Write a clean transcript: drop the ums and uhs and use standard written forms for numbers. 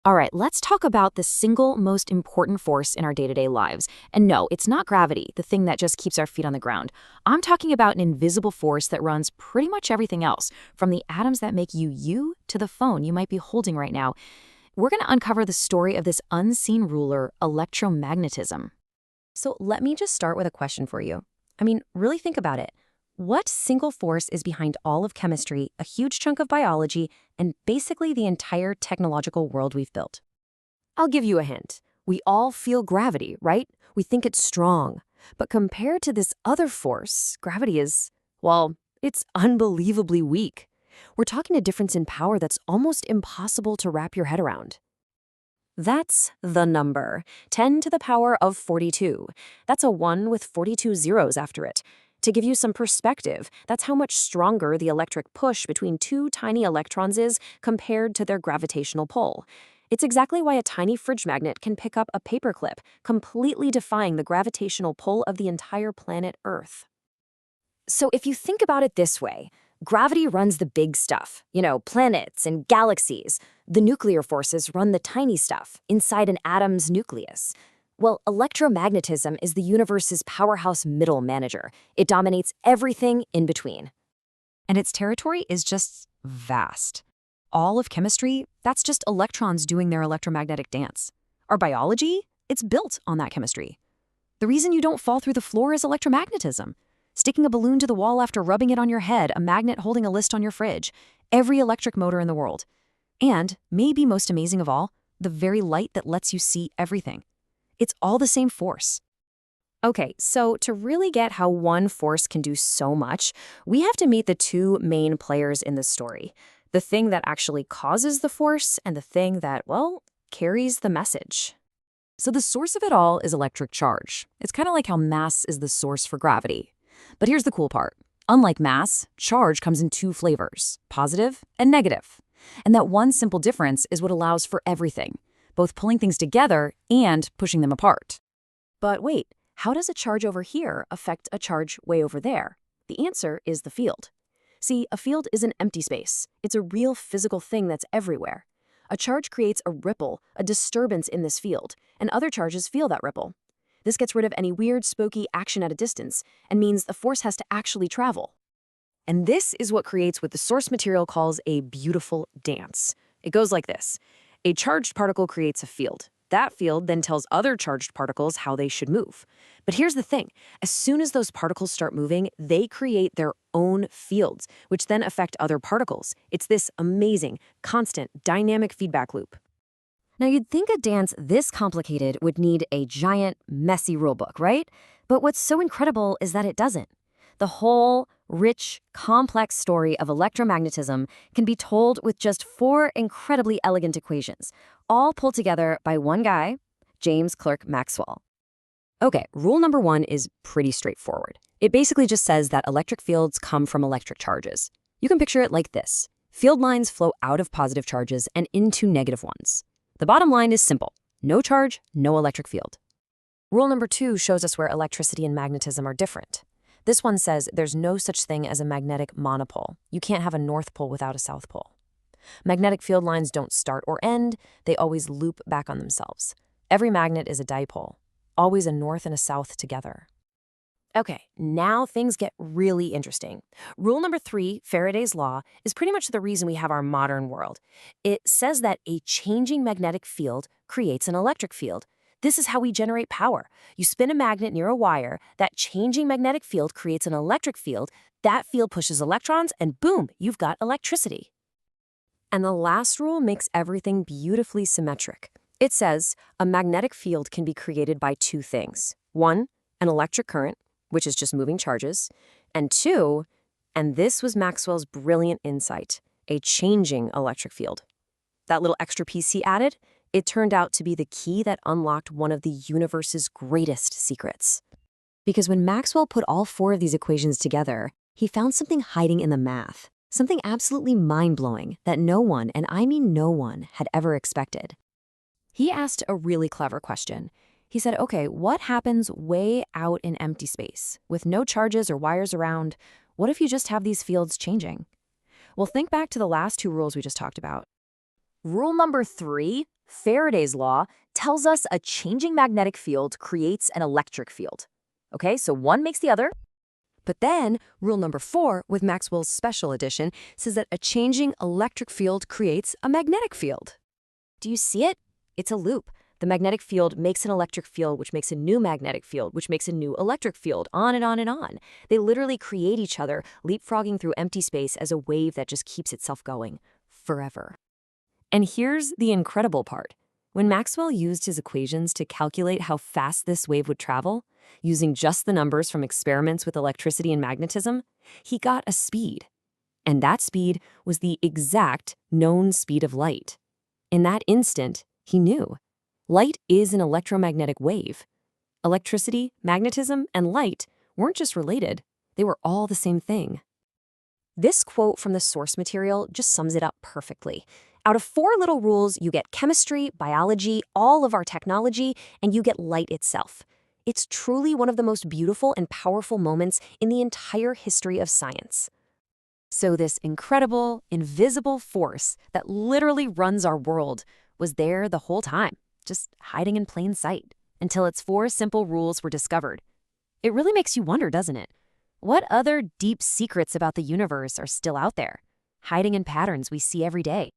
All right, let's talk about the single most important force in our day-to-day lives. And no, it's not gravity, the thing that just keeps our feet on the ground. I'm talking about an invisible force that runs pretty much everything else, from the atoms that make you to the phone you might be holding right now. We're going to uncover the story of this unseen ruler, electromagnetism. So let me just start with a question for you. I mean, really think about it. What single force is behind all of chemistry, a huge chunk of biology, and basically the entire technological world we've built? I'll give you a hint. We all feel gravity, right? We think it's strong. But compared to this other force, gravity is, well, it's unbelievably weak. We're talking a difference in power that's almost impossible to wrap your head around. That's the number, 10 to the power of 42. That's a 1 with 42 zeros after it. To give you some perspective, that's how much stronger the electric push between two tiny electrons is compared to their gravitational pull. It's exactly why a tiny fridge magnet can pick up a paperclip, completely defying the gravitational pull of the entire planet Earth. So if you think about it this way, gravity runs the big stuff, planets and galaxies. The nuclear forces run the tiny stuff inside an atom's nucleus. Well, electromagnetism is the universe's powerhouse middle manager. It dominates everything in between. And its territory is just vast. All of chemistry, that's just electrons doing their electromagnetic dance. Our biology, it's built on that chemistry. The reason you don't fall through the floor is electromagnetism. Sticking a balloon to the wall after rubbing it on your head, a magnet holding a list on your fridge, every electric motor in the world. And, maybe most amazing of all, the very light that lets you see everything. It's all the same force. Okay, so to really get how one force can do so much, we have to meet the two main players in this story. The thing that actually causes the force and the thing that, well, carries the message. So the source of it all is electric charge. It's kind of like how mass is the source for gravity. But here's the cool part. Unlike mass, charge comes in two flavors, positive and negative. And that one simple difference is what allows for everything, both pulling things together and pushing them apart. But wait, how does a charge over here affect a charge way over there? The answer is the field. See, a field is an empty space. It's a real physical thing that's everywhere. A charge creates a ripple, a disturbance in this field, and other charges feel that ripple. This gets rid of any weird, spooky action at a distance and means the force has to actually travel. And this is what creates what the source material calls a beautiful dance. It goes like this. A charged particle creates a field. That field then tells other charged particles how they should move. But here's the thing. As soon as those particles start moving, they create their own fields, which then affect other particles. It's this amazing, constant, dynamic feedback loop. Now, you'd think a dance this complicated would need a giant, messy rulebook, right? But what's so incredible is that it doesn't. The whole, rich, complex story of electromagnetism can be told with just 4 incredibly elegant equations, all pulled together by one guy, James Clerk Maxwell. Okay, rule number 1 is pretty straightforward. It basically just says that electric fields come from electric charges. You can picture it like this. Field lines flow out of positive charges and into negative ones. The bottom line is simple. No charge, no electric field. Rule number 2 shows us where electricity and magnetism are different. This one says there's no such thing as a magnetic monopole. You can't have a north pole without a south pole. Magnetic field lines don't start or end. They always loop back on themselves. Every magnet is a dipole, always a north and a south together. Okay, now things get really interesting. Rule number 3, Faraday's law, is pretty much the reason we have our modern world. It says that a changing magnetic field creates an electric field. This is how we generate power. You spin a magnet near a wire, that changing magnetic field creates an electric field, that field pushes electrons, and boom, you've got electricity. And the last rule makes everything beautifully symmetric. It says a magnetic field can be created by 2 things. 1, an electric current, which is just moving charges, and 2, and this was Maxwell's brilliant insight, a changing electric field. That little extra piece he added, it turned out to be the key that unlocked one of the universe's greatest secrets. Because when Maxwell put all 4 of these equations together, he found something hiding in the math, something absolutely mind-blowing that no one, and I mean no one, had ever expected. He asked a really clever question. He said, okay, what happens way out in empty space, with no charges or wires around? What if you just have these fields changing? Well, think back to the last 2 rules we just talked about. Rule number 3, Faraday's law tells us a changing magnetic field creates an electric field. Okay, so one makes the other. But then, rule number 4, with Maxwell's special edition, says that a changing electric field creates a magnetic field. Do you see it? It's a loop. The magnetic field makes an electric field, which makes a new magnetic field, which makes a new electric field, on and on and on. They literally create each other, leapfrogging through empty space as a wave that just keeps itself going forever. And here's the incredible part. When Maxwell used his equations to calculate how fast this wave would travel, using just the numbers from experiments with electricity and magnetism, he got a speed. And that speed was the exact known speed of light. In that instant, he knew. Light is an electromagnetic wave. Electricity, magnetism, and light weren't just related, they were all the same thing. This quote from the source material just sums it up perfectly. Out of 4 little rules, you get chemistry, biology, all of our technology, and you get light itself. It's truly one of the most beautiful and powerful moments in the entire history of science. So this incredible, invisible force that literally runs our world was there the whole time, just hiding in plain sight, until its 4 simple rules were discovered. It really makes you wonder, doesn't it? What other deep secrets about the universe are still out there, hiding in patterns we see every day?